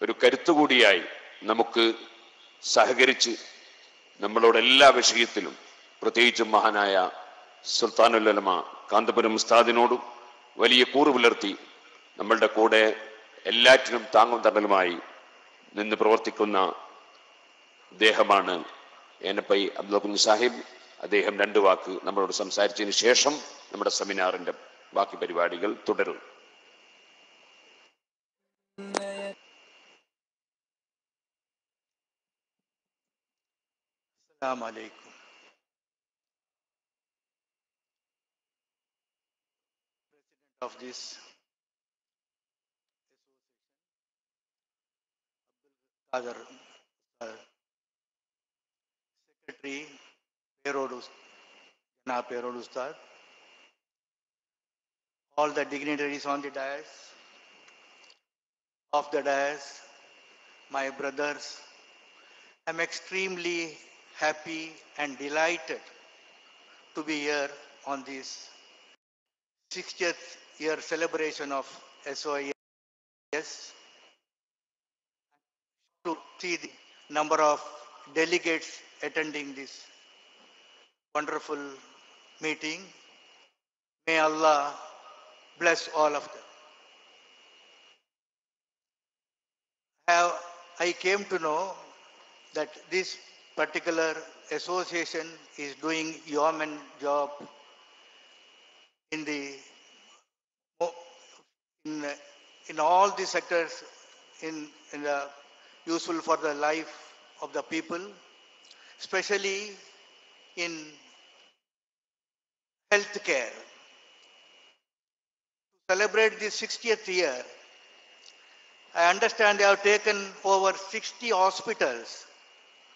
ഒരു കരുത്തുകൂടിയായി നമുക്ക് സഹകരിച്ച് നമ്മളോട് എല്ലാ വിഷയത്തിലും പ്രത്യേകിച്ചും മഹാനായ സുൽത്താനുൽ ഉലമ കാന്തപുരം ഉസ്താദിനോടും വലിയ കൂറ് പുലർത്തി നമ്മളുടെ കൂടെ എല്ലാറ്റിനും താങ്ങും തണലുമായി നിന്ന് പ്രവർത്തിക്കുന്ന അദ്ദേഹമാണ് ഏനപ്പൈ അബ്ദുൽ കുഞ്ഞ് സാഹിബ്. അദ്ദേഹം 2 വാക്ക് നമ്മളോട് സംസാരിച്ചതിന് ശേഷം നമ്മുടെ സെമിനാറിന്റെ ബാക്കി പരിപാടികൾ തുടരും. Assalamu alaikum. President of this Abdul Qadir, Secretary Janab Perod Ustad, all the dignitaries on the dais, off the dais, my brothers, I'm extremely happy and delighted to be here on this 60th year celebration of SOIS. To see the number of delegates attending this wonderful meeting. May Allah bless all of them. I came to know that this particular association is doing yeoman job in all the sectors in the useful for the life of the people, especially in healthcare. To celebrate this 60th year, I understand they have taken over 60 hospitals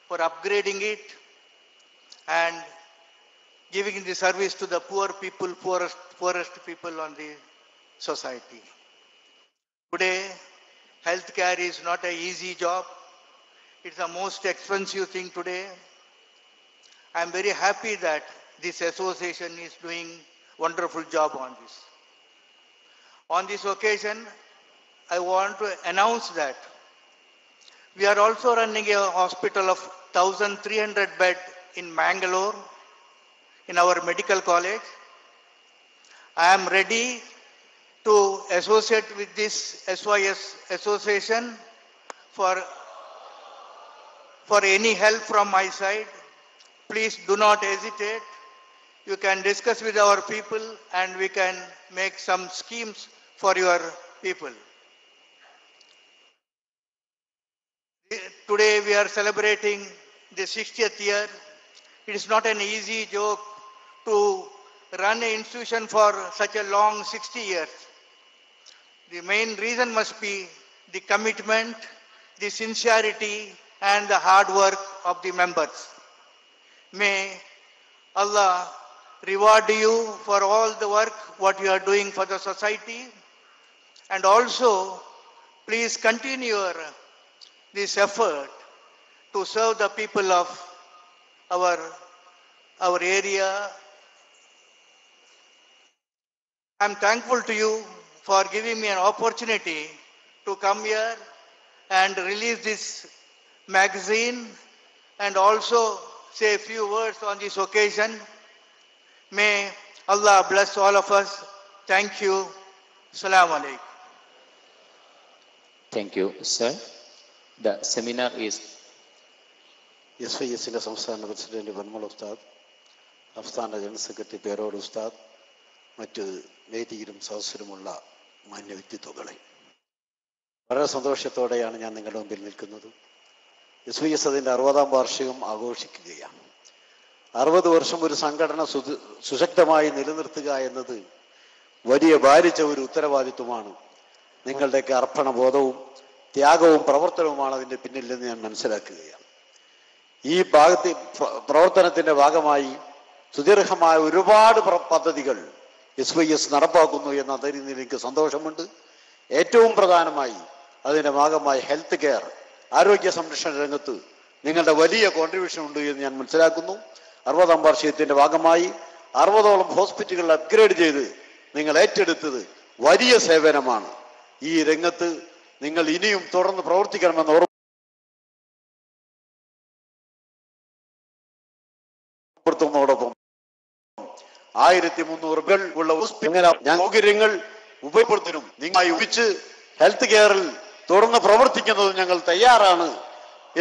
for upgrading it and giving the service to the poor people, poorest people on the society. Today, healthcare is not an easy job. It's the most expensive thing today. I'm very happy that this association is doing wonderful job on this. On this occasion, I want to announce that we are also running a hospital of 1,300 bed in Mangalore, in our medical college. I am ready to associate with this SOIS association for any help from my side. Please do not hesitate. You can discuss with our people and we can make some schemes for your people. Today we are celebrating the 60th year. It is not an easy joke to run an institution for such a long 60 years. The main reason must be the commitment, the sincerity and the hard work of the members. May Allah reward you for all the work what you are doing for the society, and also please continue this effort to serve the people of our area. I'm thankful to you for giving me an opportunity to come here and release this magazine and also say a few words on this occasion. May Allah bless all of us. Thank you. Assalamu alaikum. Thank you, sir. The seminar is SYS സംസ്ഥാന president വന്മൾ ഉസ്താദ്, സംസ്ഥാന general secretary പേരോട് ഉസ്താദ്, മറ്റ് വേദിയിലും സദസ്സിലുമുള്ള മാന്യ വ്യക്തിത്വങ്ങളെ, വളരെ സന്തോഷത്തോടെയാണ് ഞാൻ നിങ്ങളുടെ മുമ്പിൽ നിൽക്കുന്നത്. SYS അതിൻ്റെ 60ാം വാർഷികം ആഘോഷിക്കുകയാണ്. 60 വർഷം ഒരു സംഘടന സുശക്തമായി നിലനിർത്തുക എന്നത് വലിയ ഭാരിച്ച ഒരു ഉത്തരവാദിത്വമാണ്. നിങ്ങളുടെയൊക്കെ അർപ്പണബോധവും ത്യാഗവും പ്രവർത്തനവുമാണ് അതിൻ്റെ പിന്നിലെന്ന് ഞാൻ മനസ്സിലാക്കുകയാണ്. ഈ പ്രവർത്തനത്തിൻ്റെ ഭാഗമായി സുദീർഘമായ ഒരുപാട് പദ്ധതികൾ SYS നടപ്പാക്കുന്നു എന്നതിൽ എനിക്ക് സന്തോഷമുണ്ട്. ഏറ്റവും പ്രധാനമായി അതിൻ്റെ ഭാഗമായി ഹെൽത്ത് കെയർ, ആരോഗ്യ സംരക്ഷണ രംഗത്ത് നിങ്ങളുടെ വലിയ കോൺട്രിബ്യൂഷൻ ഉണ്ട് എന്ന് ഞാൻ മനസ്സിലാക്കുന്നു. 60ാം വാർഷികത്തിൻ്റെ ഭാഗമായി 60ഓളം ഹോസ്പിറ്റലുകൾ അപ്ഗ്രേഡ് ചെയ്ത് നിങ്ങൾ ഏറ്റെടുത്തത് വലിയ സേവനമാണ്. ഈ രംഗത്ത് നിങ്ങൾ ഇനിയും തുടർന്ന് പ്രവർത്തിക്കണമെന്ന് ഓർമ്മപ്പെടുത്തുന്നതോടൊപ്പം 1300 ഉള്ള സൗകര്യങ്ങൾ ഉപയോഗപ്പെടുത്തുന്നതിനും നിങ്ങളായി ഉപയോഗിച്ച് ഹെൽത്ത് കെയറിൽ തുടർന്ന് പ്രവർത്തിക്കുന്നതും ഞങ്ങൾ തയ്യാറാണ്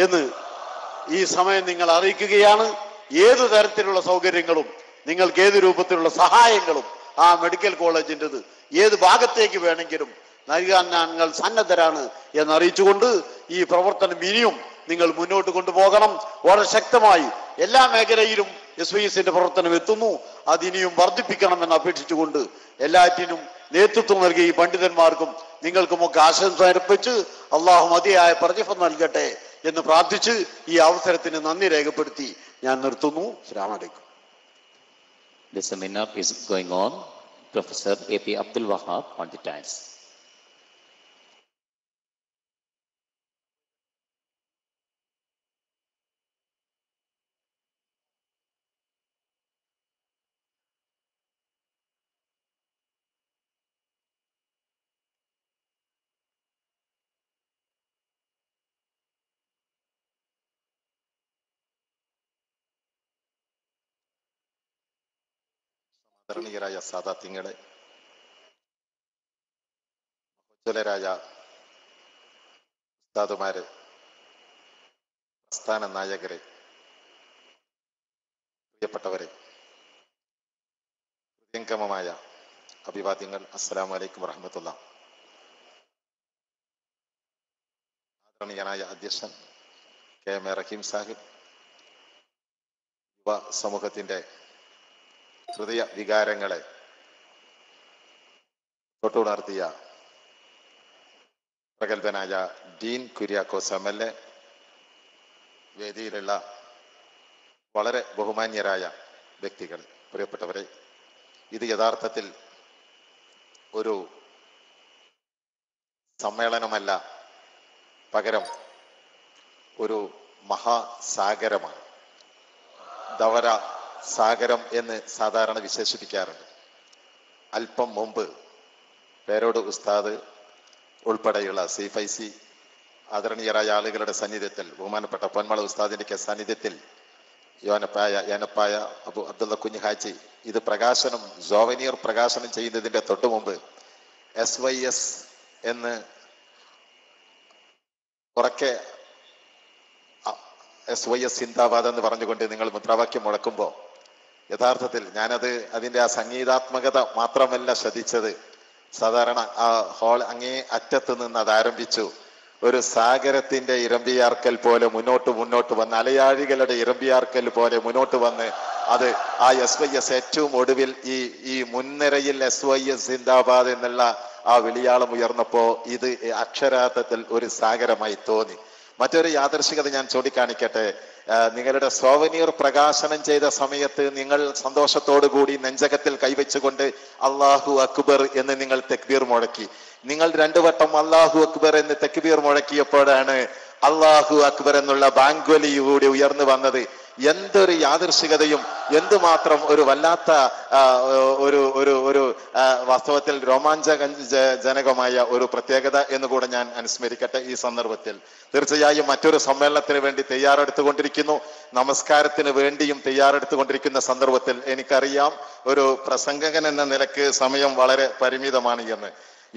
എന്ന് ഈ സമയം നിങ്ങൾ അറിയിക്കുകയാണ്. ഏതു തരത്തിലുള്ള സൗകര്യങ്ങളും നിങ്ങൾക്ക് ഏത് രൂപത്തിലുള്ള സഹായങ്ങളും ആ മെഡിക്കൽ കോളേജിൻ്റെത് ഏത് ഭാഗത്തേക്ക് വേണമെങ്കിലും നൽകാൻ ഞങ്ങൾ സന്നദ്ധരാണ് എന്നറിയിച്ചുകൊണ്ട് ഈ പ്രവർത്തനം ഇനിയും നിങ്ങൾ മുന്നോട്ട് കൊണ്ടുപോകണം. വളരെ ശക്തമായി എല്ലാ മേഖലയിലും SYSന്റെ പ്രവർത്തനം എത്തുന്നു. അതിനിയും വർദ്ധിപ്പിക്കണമെന്ന് അപേക്ഷിച്ചുകൊണ്ട് എല്ലാറ്റിനും നേതൃത്വം നൽകിയ ഈ പണ്ഡിതന്മാർക്കും നിങ്ങൾക്കുമൊക്കെ ആശംസ അർപ്പിച്ച് അള്ളാഹു മതിയായ പ്രതിഫലം നൽകട്ടെ എന്ന് പ്രാർത്ഥിച്ച് ഈ അവസരത്തിന് നന്ദി രേഖപ്പെടുത്തി ഞാൻ നിർത്തുന്നു. അസ്സലാമു അലൈക്കും. The seminar is going on. Professor A.P. Abdul Wahab on the dais. ആദരണീയരായ സാദാത്യങ്ങളെ, ഉജ്ജ്വലരായ ഉസ്താദുമാരെ, പ്രസ്ഥാന നായകരെ, പ്രിയപ്പെട്ടവരെ, ഹൃദയംഗമമായ അഭിവാദ്യങ്ങൾ. അസ്സലാമു അലൈക്കും വറഹ്മത്തുള്ളാഹി. ആദരണീയനായ അധ്യക്ഷൻ KM റഹീം സാഹിബ്, യുവ സമൂഹത്തിന്റെ ഹൃദയ വികാരങ്ങളെ തൊട്ടുണർത്തിയ പ്രഗത്ഭനായ ഡീൻ കുര്യാക്കോസ് MLA, വേദിയിലുള്ള വളരെ ബഹുമാന്യരായ വ്യക്തികൾ, പ്രിയപ്പെട്ടവരെ, ഇത് യഥാർത്ഥത്തിൽ ഒരു സമ്മേളനമല്ല, പകരം ഒരു മഹാസാഗരമാണ്. ധവര സാഗരം എന്ന് സാധാരണ വിശേഷിപ്പിക്കാറുണ്ട്. അല്പം മുമ്പ് പേരോട് ഉസ്താദ് ഉൾപ്പെടെയുള്ള CFIC ആദരണീയരായ ആളുകളുടെ സാന്നിധ്യത്തിൽ, ബഹുമാനപ്പെട്ട പൊന്മള ഉസ്താദിന്റെ സാന്നിധ്യത്തിൽ, യാനപ്പായ അബു അബ്ദുള്ള കുഞ്ഞിഹാജി ഇത് പ്രകാശനം, സോവനിയർ പ്രകാശനം ചെയ്യുന്നതിന്റെ തൊട്ടു മുമ്പ് SYS എന്ന് ഉറക്കെ SYS സിന്ദാബാദ് എന്ന് പറഞ്ഞുകൊണ്ട് നിങ്ങൾ മുദ്രാവാക്യം മുഴക്കുമ്പോൾ യഥാർത്ഥത്തിൽ ഞാനത് അതിൻ്റെ ആ സംഗീതാത്മകത മാത്രമല്ല ശ്രദ്ധിച്ചത്. സാധാരണ ആ ഹോൾ അങ്ങേ അറ്റത്ത് നിന്ന് അത് ആരംഭിച്ചു. ഒരു സാഗരത്തിന്റെ ഇരമ്പിയാർക്കൽ പോലെ മുന്നോട്ട് വന്ന്, അലയാഴികളുടെ ഇരമ്പിയാർക്കൽ പോലെ മുന്നോട്ട് വന്ന് അത് ആ SYS ഏറ്റവും ഒടുവിൽ ഈ മുൻനിരയിൽ SYS സിന്ദാബാദ് എന്നുള്ള ആ വിളിയാളം ഉയർന്നപ്പോ ഇത് അക്ഷരാർത്ഥത്തിൽ ഒരു സാഗരമായി തോന്നി. മറ്റൊരു യാദൃശികത ഞാൻ ചൂണ്ടിക്കാണിക്കട്ടെ. നിങ്ങളുടെ സോവനിയർ പ്രകാശനം ചെയ്ത സമയത്ത് നിങ്ങൾ സന്തോഷത്തോടു കൂടി നെഞ്ചകത്തിൽ കൈവച്ചുകൊണ്ട് അല്ലാഹു അക്ബർ എന്ന് നിങ്ങൾ തക്ബീർ മുഴക്കി. നിങ്ങൾ 2 വട്ടം അല്ലാഹു അക്ബർ എന്ന് തക്ബീർ മുഴക്കിയപ്പോഴാണ് അല്ലാഹു അക്ബർ എന്നുള്ള ബാങ്ക്വലി കൂടി ഉയർന്നു വന്നത്. എന്തൊരു യാദൃശികതയും എന്തുമാത്രം ഒരു വല്ലാത്ത ഒരു വാസ്തവത്തിൽ രോമാഞ്ചജനകമായ ഒരു പ്രത്യേകത എന്നുകൂടെ ഞാൻ അനുസ്മരിക്കട്ടെ ഈ സന്ദർഭത്തിൽ. തീർച്ചയായും മറ്റൊരു സമ്മേളനത്തിന് വേണ്ടി തയ്യാറെടുത്തുകൊണ്ടിരിക്കുന്നു, നമസ്കാരത്തിന് വേണ്ടിയും തയ്യാറെടുത്തുകൊണ്ടിരിക്കുന്ന സന്ദർഭത്തിൽ എനിക്കറിയാം ഒരു പ്രസംഗകൻ എന്ന നിലക്ക് സമയം വളരെ പരിമിതമാണ് എന്ന്.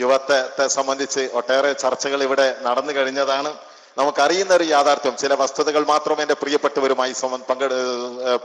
യുവത്തെ സംബന്ധിച്ച് ഒട്ടേറെ ചർച്ചകൾ ഇവിടെ നടന്നു കഴിഞ്ഞതാണ്. നമുക്കറിയുന്ന ഒരു യാഥാർത്ഥ്യം, ചില വസ്തുതകൾ മാത്രം എൻ്റെ പ്രിയപ്പെട്ടവരുമായി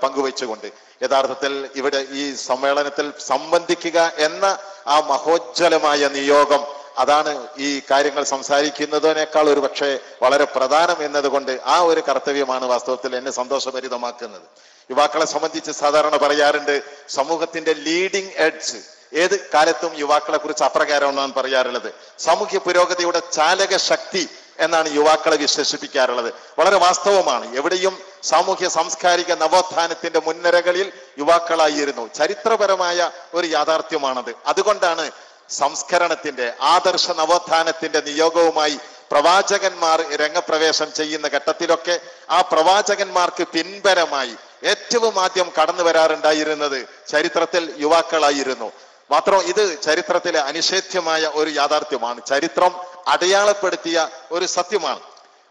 പങ്കുവെച്ചുകൊണ്ട് യഥാർത്ഥത്തിൽ ഇവിടെ ഈ സമ്മേളനത്തിൽ സംബന്ധിക്കുക എന്ന ആ മഹോജ്വലമായ നിയോഗം, അതാണ് ഈ കാര്യങ്ങൾ സംസാരിക്കുന്നതിനേക്കാൾ ഒരു പക്ഷേ വളരെ പ്രധാനം എന്നതുകൊണ്ട് ആ ഒരു കർത്തവ്യമാണ് വാസ്തവത്തിൽ എന്നെ സന്തോഷഭരിതമാക്കുന്നത്. യുവാക്കളെ സംബന്ധിച്ച് സാധാരണ പറയാറുണ്ട്, സമൂഹത്തിന്റെ ലീഡിംഗ് എഡ്ജ്. ഏത് കാലത്തും യുവാക്കളെ കുറിച്ച് അപ്രകാരമാണ് പറയാറുള്ളത്. സാമൂഹ്യ പുരോഗതിയുടെ ചാലക ശക്തി എന്നാണ് യുവാക്കളെ വിശേഷിപ്പിക്കാറുള്ളത്. വളരെ വാസ്തവമാണ്. എവിടെയും സാമൂഹ്യ സാംസ്കാരിക നവോത്ഥാനത്തിന്റെ മുൻനിരകളിൽ യുവാക്കളായിരുന്നു. ചരിത്രപരമായ ഒരു യാഥാർത്ഥ്യമാണത്. അതുകൊണ്ടാണ് സംസ്കരണത്തിന്റെ, ആദർശ നവോത്ഥാനത്തിന്റെ നിയോഗവുമായി പ്രവാചകന്മാർ രംഗപ്രവേശം ചെയ്യുന്ന ഘട്ടത്തിലൊക്കെ ആ പ്രവാചകന്മാർക്ക് പിൻബലമായി ഏറ്റവും ആദ്യം കടന്നു വരാറുണ്ടായിരുന്നത് ചരിത്രത്തിൽ യുവാക്കളായിരുന്നു. മാത്രം ഇത് ചരിത്രത്തിലെ അനിഷേധ്യമായ ഒരു യാഥാർത്ഥ്യമാണ്. ചരിത്രം അടയാളപ്പെടുത്തിയ ഒരു സത്യമാണ്.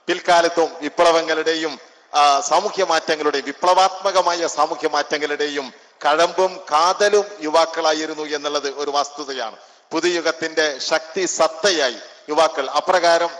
പിൽക്കാലത്തും വിപ്ലവങ്ങളുടെയും സാമൂഹ്യ മാറ്റങ്ങളുടെയും വിപ്ലവാത്മകമായ സാമൂഹ്യ മാറ്റങ്ങളുടെയും കഴമ്പും കാതലും യുവാക്കളായിരുന്നു എന്നുള്ളത് ഒരു വസ്തുതയാണ്. പുതുയുഗത്തിന്റെ ശക്തി സത്തയായി യുവാക്കൾ, അപ്രകാരം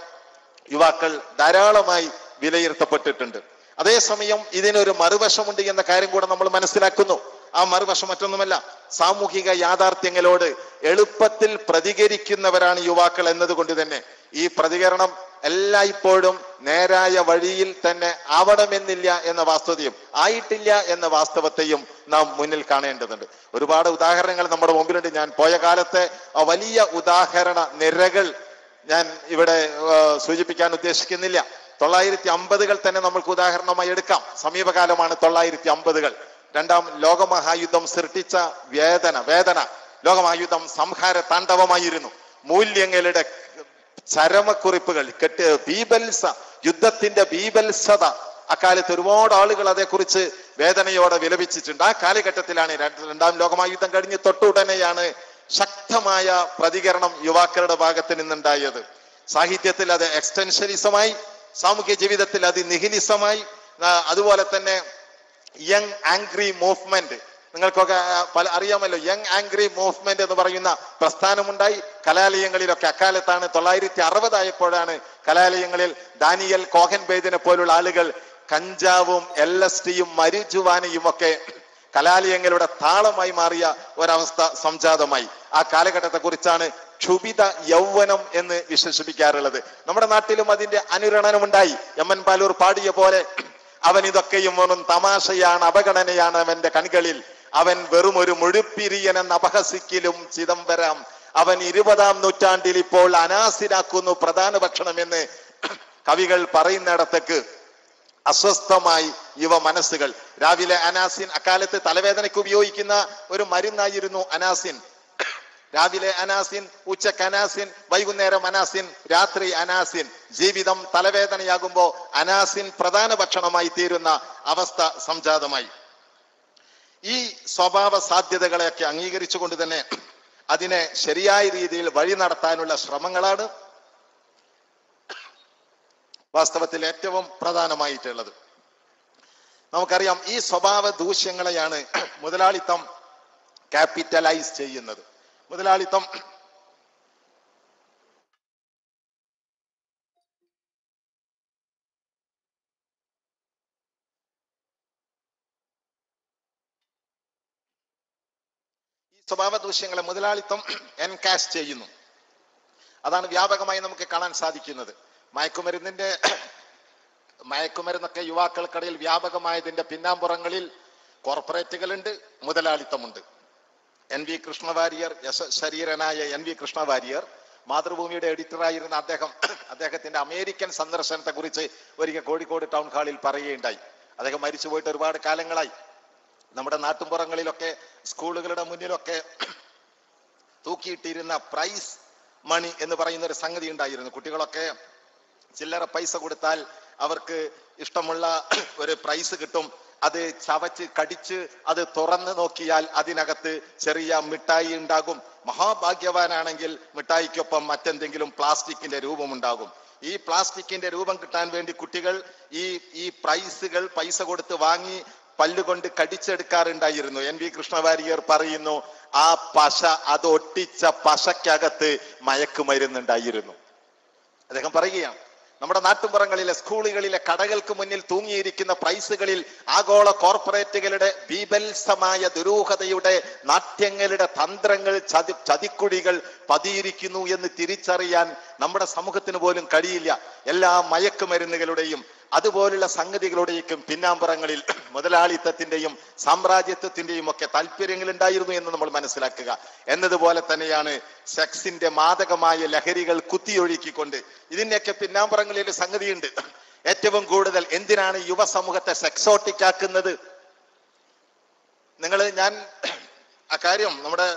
യുവാക്കൾ ധാരാളമായി വിലയിരുത്തപ്പെട്ടിട്ടുണ്ട്. അതേസമയം ഇതിനൊരു മറുവശമുണ്ട് എന്ന കാര്യം കൂടെ നമ്മൾ മനസ്സിലാക്കുന്നു. ആ മറുവശം മറ്റൊന്നുമല്ല, സാമൂഹിക യാഥാർത്ഥ്യങ്ങളോട് എളുപ്പത്തിൽ പ്രതികരിക്കുന്നവരാണ് യുവാക്കൾ എന്നതുകൊണ്ട് തന്നെ ഈ പ്രതികരണം എല്ലായ്പ്പോഴും നേരായ വഴിയിൽ തന്നെ ആവണമെന്നില്ല എന്ന വാസ്തവതയും ആയിട്ടില്ല എന്ന വാസ്തവത്തെയും നാം മുന്നിൽ കാണേണ്ടതുണ്ട്. ഒരുപാട് ഉദാഹരണങ്ങൾ നമ്മുടെ മുമ്പിലുണ്ട്. ഞാൻ പോയ കാലത്തെ വലിയ ഉദാഹരണ നിരകൾ ഞാൻ ഇവിടെ സൂചിപ്പിക്കാൻ ഉദ്ദേശിക്കുന്നില്ല. 1950-കൾ തന്നെ നമ്മൾക്ക് ഉദാഹരണമായി എടുക്കാം. സമീപകാലമാണ് 1950-കൾ. രണ്ടാം ലോകമഹായുദ്ധം സൃഷ്ടിച്ച വേദന ലോകമഹായുദ്ധം സംഹാര താണ്ഡവമായിരുന്നു. മൂല്യങ്ങളുടെ ചരമക്കുറിപ്പുകൾ യുദ്ധത്തിന്റെ ബീഭത്സത അക്കാലത്ത് ഒരുപാട് ആളുകൾ അതേക്കുറിച്ച് വേദനയോടെ വിലപിച്ചിട്ടുണ്ട്. ആ കാലഘട്ടത്തിലാണ് രണ്ടാം ലോകമഹായുദ്ധം കഴിഞ്ഞ് തൊട്ടുടനെയാണ് ശക്തമായ പ്രതികരണം യുവാക്കളുടെ ഭാഗത്ത് നിന്നുണ്ടായത്. സാഹിത്യത്തിൽ അത് എക്സ്റ്റൻഷനിസമായി, സാമൂഹ്യ ജീവിതത്തിൽ അത് നിഹിലിസമായി. അതുപോലെ തന്നെ യങ് ആംഗ്രി മൂവ്മെന്റ്, നിങ്ങൾക്കൊക്കെ അറിയാമല്ലോ, യങ് ആംഗ്രി മൂവ്മെന്റ് എന്ന് പറയുന്ന പ്രസ്ഥാനമുണ്ടായി കലാലയങ്ങളിലൊക്കെ. അക്കാലത്താണ് 1960 ആയപ്പോഴാണ് കലാലയങ്ങളിൽ ദാനിയൽ കോഹൻബേദിനെ പോലുള്ള ആളുകൾ കഞ്ചാവും LSDയും മരിജുവാനയും ഒക്കെ കലാലയങ്ങളുടെ താളമായി മാറിയ ഒരവസ്ഥ സംജാതമായി. ആ കാലഘട്ടത്തെ കുറിച്ചാണ് ക്ഷുഭിത യൗവനം എന്ന് വിശേഷിപ്പിക്കാറുള്ളത്. നമ്മുടെ നാട്ടിലും അതിന്റെ അനുരണനമുണ്ടായി. എമ്മൻ പാലൂർ പാടിയ പോലെ, അവൻ ഇതൊക്കെയും വെറും തമാശയാണ്, അവഗണനയാണ് അവന്റെ കൺകളിൽ, അവൻ വെറും ഒരു മുഴുപ്പിരിയനെന്ന് അപഹസിക്കലും ചിദംബരം, അവൻ 20-ാം നൂറ്റാണ്ടിൽ ഇപ്പോൾ അനാസിരാക്കുന്നു പ്രധാന ഭക്ഷണമെന്ന് കവികൾ പറയുന്നിടത്തേക്ക് അസ്വസ്ഥമായി യുവ മനസ്സുകൾ. രാവിലെ അനാസിൻ, അക്കാലത്ത് തലവേദനയ്ക്ക് ഉപയോഗിക്കുന്ന ഒരു മരുന്നായിരുന്നു അനാസിൻ. രാവിലെ അനാസിൻ, ഉച്ചക്ക് അനാസിൻ, വൈകുന്നേരം അനാസിൻ, രാത്രി അനാസിൻ. ജീവിതം തലവേദനയാകുമ്പോ അനാസിൻ പ്രധാന ഭക്ഷണമായി തീരുന്ന അവസ്ഥ സംജാതമായി. ഈ സ്വഭാവ സാധ്യതകളെയൊക്കെ അംഗീകരിച്ചുകൊണ്ട് തന്നെ അതിനെ ശരിയായ രീതിയിൽ വഴി നടത്താനുള്ള ശ്രമങ്ങളാണ് വാസ്തവത്തിൽ ഏറ്റവും പ്രധാനമായിട്ടുള്ളത്. നമുക്കറിയാം, ഈ സ്വഭാവ ദൂഷ്യങ്ങളെയാണ് മുതലാളിത്തം ക്യാപിറ്റലൈസ് ചെയ്യുന്നത്. മുതലാളിത്തം ഈ സ്വഭാവ ദൂഷ്യങ്ങളെ മുതലാളിത്തം എൻകാഷ് ചെയ്യുന്നു. അതാണ് വ്യാപകമായി നമുക്ക് കാണാൻ സാധിക്കുന്നത്. മയക്കുമരുന്നൊക്കെ യുവാക്കൾക്കിടയിൽ വ്യാപകമായതിന്റെ പിന്നാമ്പുറങ്ങളിൽ കോർപ്പറേറ്റുകളുണ്ട്, മുതലാളിത്തമുണ്ട്. NV കൃഷ്ണവാര്യർ, ശരീരനായ NV കൃഷ്ണവാര്യർ, മാതൃഭൂമിയുടെ എഡിറ്ററായിരുന്ന അദ്ദേഹത്തിന്റെ അമേരിക്കൻ സന്ദർശനത്തെ കുറിച്ച് ഒരിക്കൽ കോഴിക്കോട് ടൗൺ ഹാളിൽ പറയുകയുണ്ടായി. അദ്ദേഹം മരിച്ചുപോയിട്ട് ഒരുപാട് കാലങ്ങളായി. നമ്മുടെ നാട്ടുമ്പുറങ്ങളിലൊക്കെ സ്കൂളുകളുടെ മുന്നിലൊക്കെ തൂക്കിയിട്ടിരുന്ന പ്രൈസ് മണി എന്ന് പറയുന്ന ഒരു സംഗതി ഉണ്ടായിരുന്നു. കുട്ടികളൊക്കെ ചില്ലറ പൈസ കൊടുത്താൽ അവർക്ക് ഇഷ്ടമുള്ള ഒരു പ്രൈസ് കിട്ടും. അത് ചവച്ച് കടിച്ച് അത് തുറന്ന് നോക്കിയാൽ അതിനകത്ത് ചെറിയ മിഠായി ഉണ്ടാകും. മഹാഭാഗ്യവാനാണെങ്കിൽ മിഠായിക്കൊപ്പം മറ്റെന്തെങ്കിലും പ്ലാസ്റ്റിക്കിന്റെ രൂപമുണ്ടാകും. ഈ പ്ലാസ്റ്റിക്കിന്റെ രൂപം കിട്ടാൻ വേണ്ടി കുട്ടികൾ ഈ പ്രൈസുകൾ പൈസ കൊടുത്ത് വാങ്ങി പല്ലുകൊണ്ട് കടിച്ചെടുക്കാറുണ്ടായിരുന്നു. NV കൃഷ്ണവാര്യർ പറയുന്നു, ആ പശ, അത് ഒട്ടിച്ച പശക്കകത്ത് മയക്കുമരുന്നുണ്ടായിരുന്നു. അദ്ദേഹം പറയുകയാണ്, നമ്മുടെ നാട്ടുമ്പുറങ്ങളിലെ സ്കൂളുകളിലെ കടകൾക്ക് മുന്നിൽ തൂങ്ങിയിരിക്കുന്ന പ്രൈസുകളിൽ ആഗോള കോർപ്പറേറ്റുകളുടെ ബീഭത്സമായ ദുരൂഹതയുടെ നാട്യങ്ങളുടെ തന്ത്രങ്ങൾ, ചതിക്കുഴികൾ പതിയിരിക്കുന്നു എന്ന് തിരിച്ചറിയാൻ നമ്മുടെ സമൂഹത്തിന് പോലും കഴിയില്ല. എല്ലാ മയക്കുമരുന്നുകളുടെയും അതുപോലുള്ള സംഗതികളുടെയും പിന്നാമ്പുറങ്ങളിൽ മുതലാളിത്തത്തിന്റെയും സാമ്രാജ്യത്വത്തിന്റെയും ഒക്കെ താല്പര്യങ്ങൾ ഉണ്ടായിരുന്നു എന്ന് നമ്മൾ മനസ്സിലാക്കുക. എന്നതുപോലെ തന്നെയാണ് സെക്സിന്റെ മാദകമായ ലഹരികൾ കുത്തിയൊഴുക്കിക്കൊണ്ട് ഇതിന്റെയൊക്കെ പിന്നാമ്പുറങ്ങളിൽ ഒരു സംഗതിയുണ്ട്. ഏറ്റവും കൂടുതൽ എന്തിനാണ് യുവസമൂഹത്തെ സെക്സോട്ടിക് ആക്കുന്നത്? ഞാൻ ആ കാര്യം നമ്മുടെ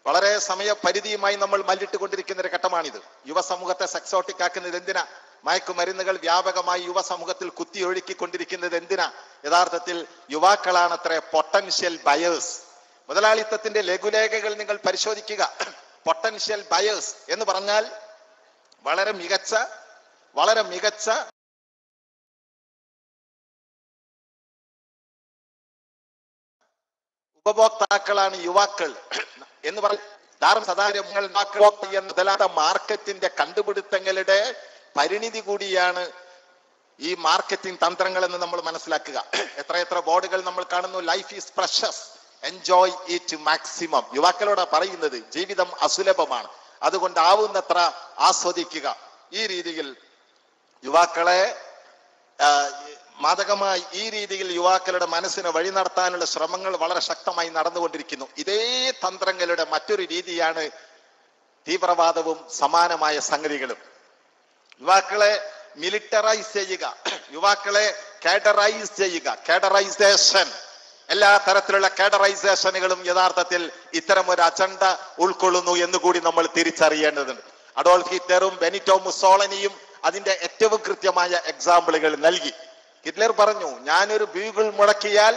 വളരെ സമയപരിധിയുമായി നമ്മൾ മല്ലിട്ടുകൊണ്ടിരിക്കുന്ന ഒരു ഘട്ടമാണിത്. യുവസമൂഹത്തെ സെക്സോട്ടിക് ആക്കുന്നത് എന്തിനാ? മയക്കുമരുന്നുകൾ വ്യാപകമായി യുവസമൂഹത്തിൽ കുത്തിയൊഴുക്കിക്കൊണ്ടിരിക്കുന്നത് എന്തിനാ? യഥാർത്ഥത്തിൽ യുവാക്കളാണത്രേ പൊട്ടൻഷ്യൽ ബയേഴ്സ്. മുതലാളിത്തത്തിന്റെ ലഘുലേഖകൾ നിങ്ങൾ പരിശോധിക്കുക. പൊട്ടൻഷ്യൽ ബയേഴ്സ് എന്ന് പറഞ്ഞാൽ വളരെ മികച്ച ഉപഭോക്താക്കളാണ് യുവാക്കൾ എന്ന് പറഞ്ഞ മാർക്കറ്റിന്റെ കണ്ടുപിടുത്തങ്ങളുടെ പരിണിതി കൂടിയാണ് ഈ മാർക്കറ്റിംഗ് തന്ത്രങ്ങൾ എന്ന് നമ്മൾ മനസ്സിലാക്കുക. എത്ര ബോർഡുകൾ നമ്മൾ കാണുന്നു. Life is precious, enjoy it maximum. യുവാക്കളോട് പറയുന്നത് ജീവിതം അസുലഭമാണ്, അതുകൊണ്ട് ആവുന്നത്ര ആസ്വദിക്കുക. ഈ രീതിയിൽ യുവാക്കളെ മാദകമായി ഈ രീതിയിൽ യുവാക്കളുടെ മനസ്സിനെ വഴി നടത്താനുള്ള ശ്രമങ്ങൾ വളരെ ശക്തമായി നടന്നുകൊണ്ടിരിക്കുന്നു. ഇതേ തന്ത്രങ്ങളുടെ മറ്റൊരു രീതിയാണ് തീവ്രവാദവും സമാനമായ സംഗതികളും. യുവാക്കളെ മിലിറ്ററൈസ് ചെയ്യുക, യുവാക്കളെ കാഡറൈസ് ചെയ്യുക. കാഡറൈസേഷൻ, എല്ലാ തരത്തിലുള്ള കാഡറൈസേഷനുകളും യഥാർത്ഥത്തിൽ ഇത്തരം ഒരു അജണ്ട ഉൾക്കൊള്ളുന്നു എന്നുകൂടി നമ്മൾ തിരിച്ചറിയേണ്ടതുണ്ട്. അഡോൾഫ് ഹിറ്റ്ലറും ബെനിറ്റോ മുസോളിനിയും അതിന്റെ ഏറ്റവും കൃത്യമായ എക്സാമ്പിളുകൾ നൽകി. ഹിറ്റ്ലർ പറഞ്ഞു, ഞാനൊരു ബ്യൂഗിൾ മുഴക്കിയാൽ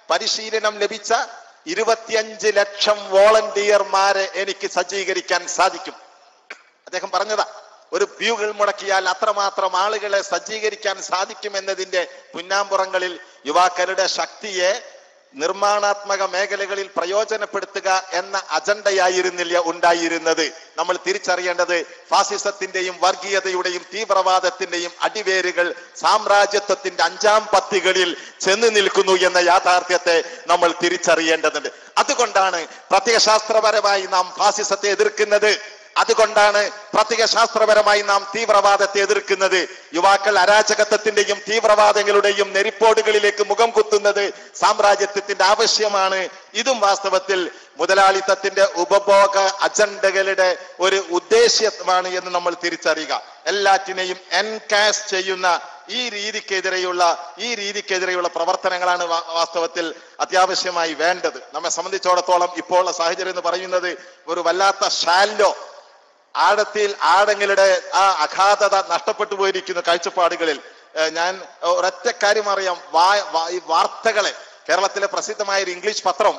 പരിശീലനം ലഭിച്ച 25 ലക്ഷം വോളണ്ടിയർമാരെ എനിക്ക് സജ്ജീകരിക്കാൻ സാധിക്കും. അദ്ദേഹം പറഞ്ഞതാ, ഒരു ബ്യൂഗിൾ മുടക്കിയാൽ അത്രമാത്രം ആളുകളെ സജ്ജീകരിക്കാൻ സാധിക്കും എന്നതിന്റെ പുന്നാമ്പുറങ്ങളിൽ യുവാക്കളുടെ ശക്തിയെ നിർമ്മാണാത്മക മേഖലകളിൽ പ്രയോജനപ്പെടുത്തുക എന്ന അജണ്ടയായിരുന്നില്ല ഉണ്ടായിരുന്നത്. നമ്മൾ തിരിച്ചറിയേണ്ടത് ഫാസിസത്തിന്റെയും വർഗീയതയുടെയും തീവ്രവാദത്തിന്റെയും അടിവേരുകൾ സാമ്രാജ്യത്വത്തിന്റെ 5ാം പത്തികളിൽ ചെന്ന് നിൽക്കുന്നു എന്ന യാഥാർത്ഥ്യത്തെ നമ്മൾ തിരിച്ചറിയേണ്ടതുണ്ട്. അതുകൊണ്ടാണ് പ്രത്യയശാസ്ത്രപരമായി നാം ഫാസിസത്തെ എതിർക്കുന്നത്. അതുകൊണ്ടാണ് പ്രത്യയശാസ്ത്രപരമായി നാം തീവ്രവാദത്തെ എതിർക്കുന്നത്. യുവാക്കൾ അരാജകത്വത്തിന്റെയും തീവ്രവാദങ്ങളുടെയും നെരിപ്പോടുകളിലേക്ക് മുഖം കുത്തുന്നത് സാമ്രാജ്യത്വത്തിന്റെ ആവശ്യമാണ്. ഇതും വാസ്തവത്തിൽ മുതലാളിത്തത്തിന്റെ ഉപഭോഗ അജണ്ടകളുടെ ഒരു ഉദ്ദേശ്യമാണ് എന്ന് നമ്മൾ തിരിച്ചറിയുക. എല്ലാറ്റിനെയും എൻകാഷ് ചെയ്യുന്ന ഈ രീതിക്കെതിരെയുള്ള പ്രവർത്തനങ്ങളാണ് വാസ്തവത്തിൽ അത്യാവശ്യമായി വേണ്ടത്. നമ്മെ സംബന്ധിച്ചിടത്തോളം ഇപ്പോൾ സാഹചര്യം എന്ന് പറയുന്നത് ഒരു വല്ലാത്ത ഷാല്ലോ ആഴങ്ങളുടെ ആ അഗാധത നഷ്ടപ്പെട്ടു പോയിരിക്കുന്ന കാഴ്ചപ്പാടുകളിൽ. ഞാൻ ഒരൊറ്റ കാര്യം അറിയാം, ഈ വാർത്തകളെ, കേരളത്തിലെ പ്രസിദ്ധമായ ഒരു ഇംഗ്ലീഷ് പത്രം,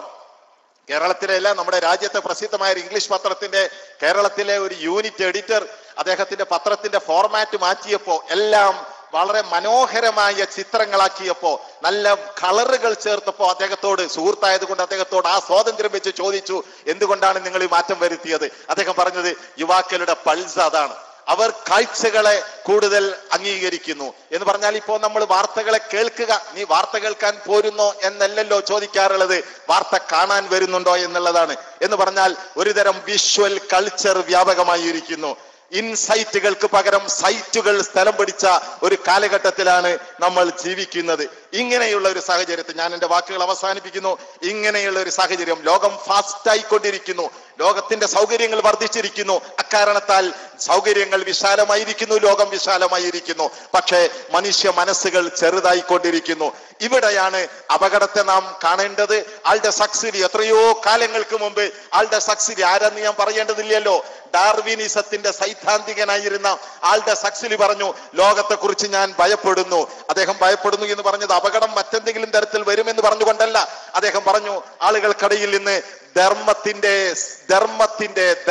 കേരളത്തിലെ അല്ല നമ്മുടെ രാജ്യത്തെ പ്രസിദ്ധമായ ഒരു ഇംഗ്ലീഷ് പത്രത്തിന്റെ കേരളത്തിലെ ഒരു യൂണിറ്റ് എഡിറ്റർ അദ്ദേഹത്തിന്റെ പത്രത്തിന്റെ ഫോർമാറ്റ് മാറ്റിയപ്പോ, എല്ലാം വളരെ മനോഹരമായ ചിത്രങ്ങളാക്കിയപ്പോ, നല്ല കളറുകൾ ചേർത്തപ്പോ അദ്ദേഹത്തോട്, സുഹൃത്തായത് കൊണ്ട് അദ്ദേഹത്തോട് ആ സ്വാതന്ത്ര്യം വെച്ച് ചോദിച്ചു, എന്തുകൊണ്ടാണ് നിങ്ങൾ ഈ മാറ്റം വരുത്തിയത്? അദ്ദേഹം പറഞ്ഞത്, യുവാക്കളുടെ പൾസ് അതാണ്, അവർ കാഴ്ചകളെ കൂടുതൽ അംഗീകരിക്കുന്നു എന്ന് പറഞ്ഞാൽ. ഇപ്പോ നമ്മൾ വാർത്തകളെ കേൾക്കുക, നീ വാർത്ത കേൾക്കാൻ പോരുന്നോ എന്നല്ലല്ലോ ചോദിക്കാറുള്ളത്, വാർത്ത കാണാൻ വരുന്നുണ്ടോ എന്നുള്ളതാണ്. എന്ന് പറഞ്ഞാൽ ഒരുതരം വിഷ്വൽ കൾച്ചർ വ്യാപകമായിരിക്കുന്നു. ഇൻസൈറ്റുകൾക്ക് പകരം സൈറ്റുകൾ സ്ഥലം പിടിച്ച ഒരു കാലഘട്ടത്തിലാണ് നമ്മൾ ജീവിക്കുന്നത്. ഇങ്ങനെയുള്ള ഒരു സാഹചര്യത്തിൽ ഞാൻ എൻ്റെ വാക്കുകൾ അവസാനിപ്പിക്കുന്നു. ഇങ്ങനെയുള്ള ഒരു സാഹചര്യം, ലോകം ഫാസ്റ്റായിക്കൊണ്ടിരിക്കുന്നു, ലോകത്തിന്റെ സൗകര്യങ്ങൾ വർദ്ധിച്ചിരിക്കുന്നു, അക്കാരണത്താൽ സൗകര്യങ്ങൾ വിശാലമായിരിക്കുന്നു, ലോകം വിശാലമായിരിക്കുന്നു. പക്ഷേ മനുഷ്യ മനസ്സുകൾ ചെറുതായിക്കൊണ്ടിരിക്കുന്നു. ഇവിടെയാണ് അപകടത്തെ നാം കാണേണ്ടത്. ആൾഡസ് ഹക്സ്ലി എത്രയോ കാലങ്ങൾക്ക് മുമ്പ്, ആൾഡസ് ഹക്സ്ലി ആരെന്ന് ഞാൻ പറയേണ്ടതില്ലല്ലോ, ഡാർവിനിസത്തിന്റെ സൈദ്ധാന്തികനായിരുന്ന ആൾഡസ് ഹക്സ്ലി പറഞ്ഞു, ലോകത്തെ കുറിച്ച് ഞാൻ ഭയപ്പെടുന്നു. അദ്ദേഹം ഭയപ്പെടുന്നു എന്ന് പറഞ്ഞത് അപകടം മറ്റെന്തെങ്കിലും തരത്തിൽ വരുമെന്ന് പറഞ്ഞുകൊണ്ടല്ല. അദ്ദേഹം പറഞ്ഞു, ആളുകൾക്കിടയിൽ നിന്ന്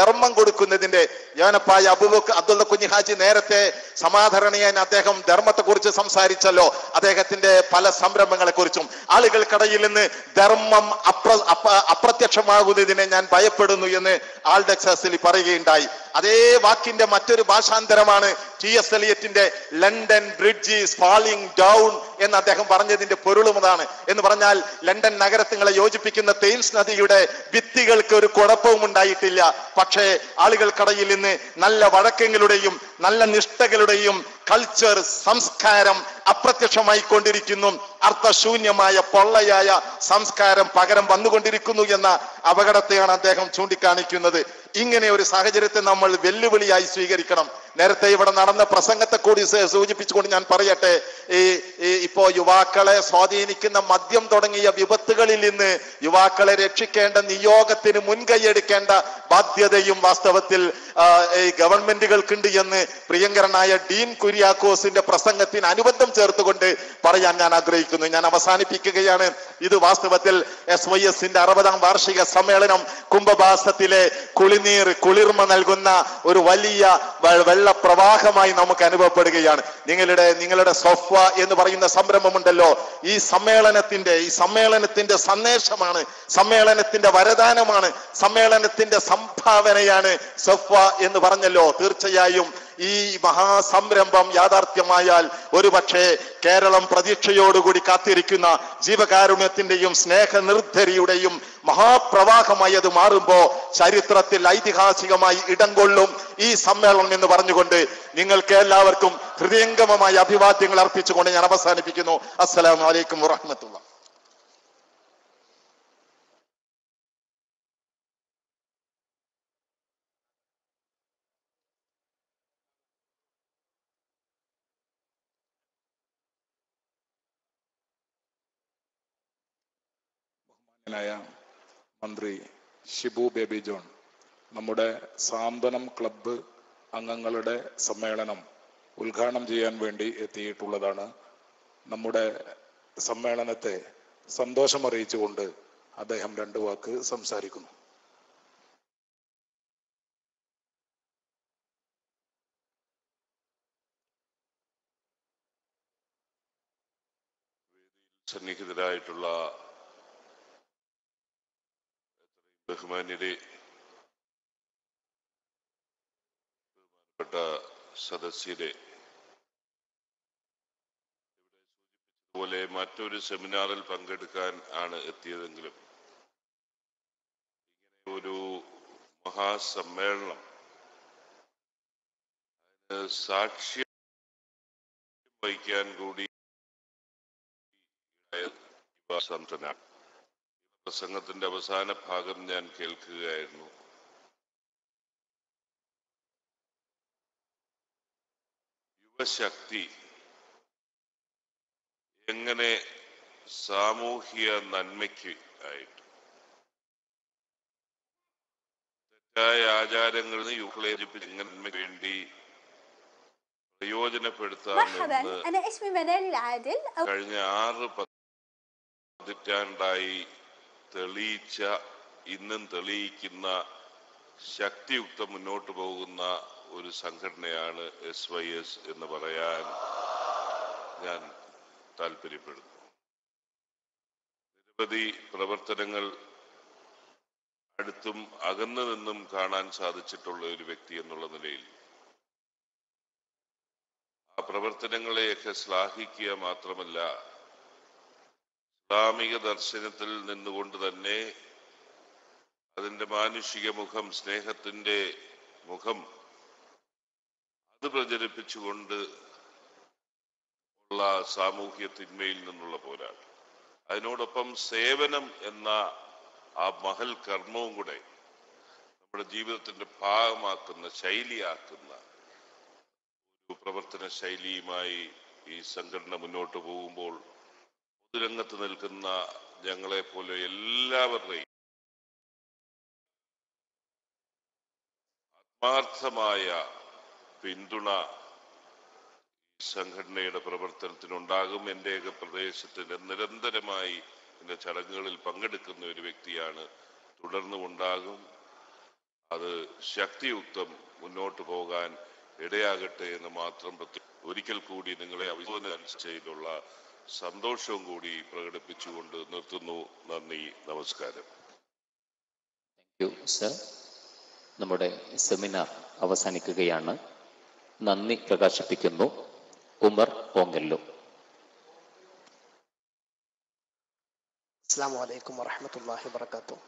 ധർമ്മം കൊടുക്കുന്നതിന്റെ യോനപ്പായ അബ്ദുള്ള കുഞ്ഞി ഹാജി നേരത്തെ സമാധരണീയൻ അദ്ദേഹം ധർമ്മത്തെ കുറിച്ച് സംസാരിച്ചല്ലോ. അദ്ദേഹത്തിന്റെ പല സംരംഭങ്ങളെ കുറിച്ചും ആളുകൾക്കിടയിൽ നിന്ന് ധർമ്മം അപ്രത്യക്ഷമാകുന്നതിനെ ഞാൻ ഭയപ്പെടുന്നു എന്ന് ആൾഡസ് ഹക്സ്ലി പറയുകയുണ്ടായി. അതേ വാക്കിന്റെ മറ്റൊരു ഭാഷാന്തരമാണ് T.S. എലിയറ്റിന്റെ London bridge is falling down എന്ന് അദ്ദേഹം പറഞ്ഞതിന്റെ പൊരുളും അതാണ്. എന്ന് പറഞ്ഞാൽ ലണ്ടൻ നഗരത്തിങ്ങളെ യോജിപ്പിക്കുന്ന തെയിംസ് നദിയുടെ ഭിത്തികൾക്ക് ഒരു കുഴപ്പവും ഉണ്ടായിട്ടില്ല. പക്ഷേ ആളുകൾക്കിടയിൽ നിന്ന് നല്ല വഴക്കങ്ങളുടെയും നല്ല നിഷ്ഠകളുടെയും കൾച്ചർ, സംസ്കാരം അപ്രത്യക്ഷമായി കൊണ്ടിരിക്കുന്നു. അർത്ഥശൂന്യമായ പൊള്ളയായ സംസ്കാരം പകരം വന്നുകൊണ്ടിരിക്കുന്നു എന്ന അപകടത്തെയാണ് അദ്ദേഹം ചൂണ്ടിക്കാണിക്കുന്നത്. ഇങ്ങനെ ഒരു സാഹചര്യത്തെ നമ്മൾ വെല്ലുവിളിയായി സ്വീകരിക്കണം. നേരത്തെ ഇവിടെ നടന്ന പ്രസംഗത്തെ കൂടി സൂചിപ്പിച്ചുകൊണ്ട് ഞാൻ പറയട്ടെ, ഇപ്പോ യുവാക്കളെ സ്വാധീനിക്കുന്ന മദ്യം തുടങ്ങിയ വിപത്തുകളിൽ നിന്ന് യുവാക്കളെ രക്ഷിക്കേണ്ട നിയോഗത്തിന് മുൻകൈയെടുക്കേണ്ട ബാധ്യതയും വാസ്തവത്തിൽ ഗവൺമെന്റുകൾക്കുണ്ട് എന്ന് പ്രിയങ്കരനായ ഡീൻ കുര്യാക്കോസിന്റെ പ്രസംഗത്തിന് അനുബന്ധം ചേർത്തുകൊണ്ട് പറയാൻ ഞാൻ ആഗ്രഹിക്കുന്നു. ഞാൻ അവസാനിപ്പിക്കുകയാണ്. ഇത് വാസ്തവത്തിൽ SYSന്റെ 60ാം വാർഷിക സമ്മേളനം കുംഭമാസത്തിലെ കുളിർമ നൽകുന്ന ഒരു വലിയ വെള്ളപ്രവാഹമായി നമുക്ക് അനുഭവപ്പെടുകയാണ്. നിങ്ങളുടെ സൊഫ എന്ന് പറയുന്ന സംരംഭമുണ്ടല്ലോ, ഈ സമ്മേളനത്തിന്റെ സന്ദേശമാണ്, സമ്മേളനത്തിന്റെ വരദാനമാണ്, സമ്മേളനത്തിന്റെ സംഭാവനയാണ് സൊഫ എന്ന് പറഞ്ഞല്ലോ. തീർച്ചയായും ഈ മഹാസംരംഭം യാഥാർത്ഥ്യമായാൽ ഒരുപക്ഷെ കേരളം പ്രതീക്ഷയോടുകൂടി കാത്തിരിക്കുന്ന ജീവകാരുണ്യത്തിന്റെയും സ്നേഹനിർദ്ധരിയുടെയും മഹാപ്രവാഹമായി അത് മാറുമ്പോ ചരിത്രത്തിൽ ഐതിഹാസികമായി ഇടം കൊള്ളും ഈ സമ്മേളനം എന്ന് പറഞ്ഞുകൊണ്ട് നിങ്ങൾക്ക് എല്ലാവർക്കും ഹൃദയംഗമമായ അഭിവാദ്യങ്ങൾ അർപ്പിച്ചുകൊണ്ട് ഞാൻ അവസാനിപ്പിക്കുന്നു. അസ്സലാമു അലൈക്കും വറഹ്മത്തുള്ളാഹി. മന്ത്രി ഷിബു ബേബി ജോൺ നമ്മുടെ സാന്ത്വനം ക്ലബ്ബ് അംഗങ്ങളുടെ സമ്മേളനം ഉദ്ഘാടനം ചെയ്യാൻ വേണ്ടി എത്തിയിട്ടുള്ളതാണ്. നമ്മുടെ സമ്മേളനത്തെ സന്തോഷമറിയിച്ചുകൊണ്ട് അദ്ദേഹം 2 വാക്ക് സംസാരിക്കുന്നു. സന്നിഹിതരായിട്ടുള്ള ബഹുമാന്യരെ, ബഹുമാനപ്പെട്ട സദസ്യരെ, പോലെ മറ്റൊരു സെമിനാറിൽ പങ്കെടുക്കാൻ ആണ് എത്തിയതെങ്കിലും ഇങ്ങനെ ഒരു മഹാസമ്മേളനം സാക്ഷ്യം വഹിക്കാൻ കൂടി സംതനാണ്. പ്രസംഗത്തിന്റെ അവസാന ഭാഗം ഞാൻ കേൾക്കുകയായിരുന്നു. യുവശക്തി എങ്ങനെ സാമൂഹിക നന്മയ്ക്ക് ആയിട്ട് തെറ്റായ ആചാരങ്ങളിൽ യുവനന്മ വേണ്ടി പ്രയോജനപ്പെടുത്താമെന്ന് കഴിഞ്ഞ 6 പതിറ്റാണ്ടായി തെളിയിച്ച, ഇന്നും തെളിയിക്കുന്ന, ശക്തിയുക്തം മുന്നോട്ട് പോകുന്ന ഒരു സംഘടനയാണ് SYS എന്ന് പറയാൻ ഞാൻ താല്പര്യപ്പെടുന്നു. നിരവധി പ്രവർത്തനങ്ങൾ അടുത്തും അകന്നു നിന്നും കാണാൻ സാധിച്ചിട്ടുള്ള ഒരു വ്യക്തി എന്നുള്ള നിലയിൽ ആ പ്രവർത്തനങ്ങളെയൊക്കെ ശ്ലാഘിക്കുക മാത്രമല്ല, ഇസ്ലാമിക ദർശനത്തിൽ നിന്നുകൊണ്ട് തന്നെ അതിൻ്റെ മാനുഷിക മുഖം, സ്നേഹത്തിൻ്റെ മുഖം അത് പ്രചരിപ്പിച്ചുകൊണ്ട് ഉള്ള സാമൂഹ്യ തിന്മയിൽ നിന്നുള്ള പോരാട്ടം, അതിനോടൊപ്പം സേവനം എന്ന ആ മഹൽ കർമ്മവും കൂടെ നമ്മുടെ ജീവിതത്തിന്റെ ഭാഗമാക്കുന്ന, ശൈലിയാക്കുന്ന ഒരു പ്രവർത്തന ശൈലിയുമായി ഈ സംഘടന മുന്നോട്ട് പോകുമ്പോൾ പൊതുരംഗത്ത് നിൽക്കുന്ന ഞങ്ങളെ പോലെ എല്ലാവരുടെയും ആത്മാർത്ഥമായ പിന്തുണ സംഘടനയുടെ പ്രവർത്തനത്തിനുണ്ടാകും. എൻ്റെയൊക്കെ പ്രദേശത്തിൽ നിരന്തരമായി എൻ്റെ ചടങ്ങുകളിൽ പങ്കെടുക്കുന്ന ഒരു വ്യക്തിയാണ്, തുടർന്നും ഉണ്ടാകും. അത് ശക്തിയുക്തം മുന്നോട്ട് പോകാൻ ഇടയാകട്ടെ എന്ന് മാത്രം ഒരിക്കൽ കൂടി നിങ്ങളെ അഭിനന്ദിച്ചതിലുള്ള സന്തോഷവും കൂടി പ്രകടിപ്പിച്ചുകൊണ്ട് നിർത്തുന്നു. നന്ദി, നമസ്കാരം. Thank you sir. നമ്മുടെ സെമിനാർ അവസാനിക്കുകയാണ്. നന്ദി പ്രകാശിപ്പിക്കുന്നു. ഉമർ ഓങ്കല്ലു. അസ്സലാമു അലൈക്കും വറഹ്മത്തുള്ളാഹി വബറകാതുഹു.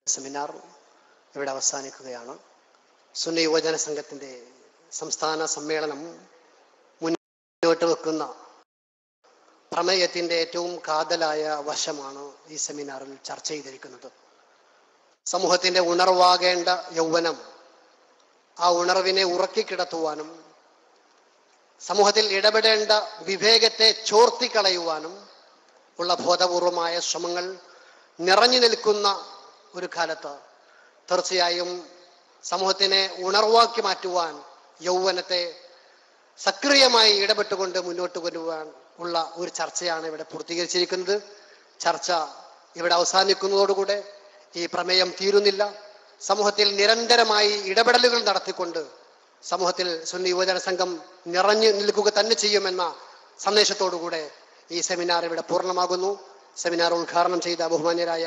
സെമിനാർ ഇവിടെ അവസാനിക്കുകയാണ്. സുന്നി യുവജന സംഘത്തിൻ്റെ സംസ്ഥാന സമ്മേളനം മുന്നോട്ട് വെക്കുന്ന പ്രമേയത്തിൻ്റെ ഏറ്റവും കാതലായ വശമാണ് ഈ സെമിനാറിൽ ചർച്ച ചെയ്തിരിക്കുന്നത്. സമൂഹത്തിൻ്റെ ഉണർവാകേണ്ട യൗവനം ആ ഉണർവിനെ ഉറക്കിക്കിടത്തുവാനും സമൂഹത്തിൽ ഇടപെടേണ്ട വിവേകത്തെ ചോർത്തിക്കളയുവാനും ഉള്ള ബോധപൂർവമായ ശ്രമങ്ങൾ നിറഞ്ഞു നിൽക്കുന്ന ഒരു കാലത്ത് തീർച്ചയായും സമൂഹത്തിനെ ഉണർവാക്കി മാറ്റുവാൻ, യൗവനത്തെ സക്രിയമായി ഇടപെട്ടുകൊണ്ട് മുന്നോട്ട് കൊണ്ടുപോകാൻ ഉള്ള ഒരു ചർച്ചയാണ് ഇവിടെ പൂർത്തീകരിച്ചിരിക്കുന്നത്. ചർച്ച ഇവിടെ അവസാനിക്കുന്നതോടുകൂടെ ഈ പ്രമേയം തീരുന്നില്ല. സമൂഹത്തിൽ നിരന്തരമായി ഇടപെടലുകൾ നടത്തിക്കൊണ്ട് സമൂഹത്തിൽ സുന്നി യുവജന സംഘം നിറഞ്ഞു നിൽക്കുക തന്നെ ചെയ്യുമെന്ന സന്ദേശത്തോടുകൂടെ ഈ സെമിനാർ ഇവിടെ പൂർണ്ണമാകുന്നു. സെമിനാർ ഉദ്ഘാടനം ചെയ്ത ബഹുമാന്യരായ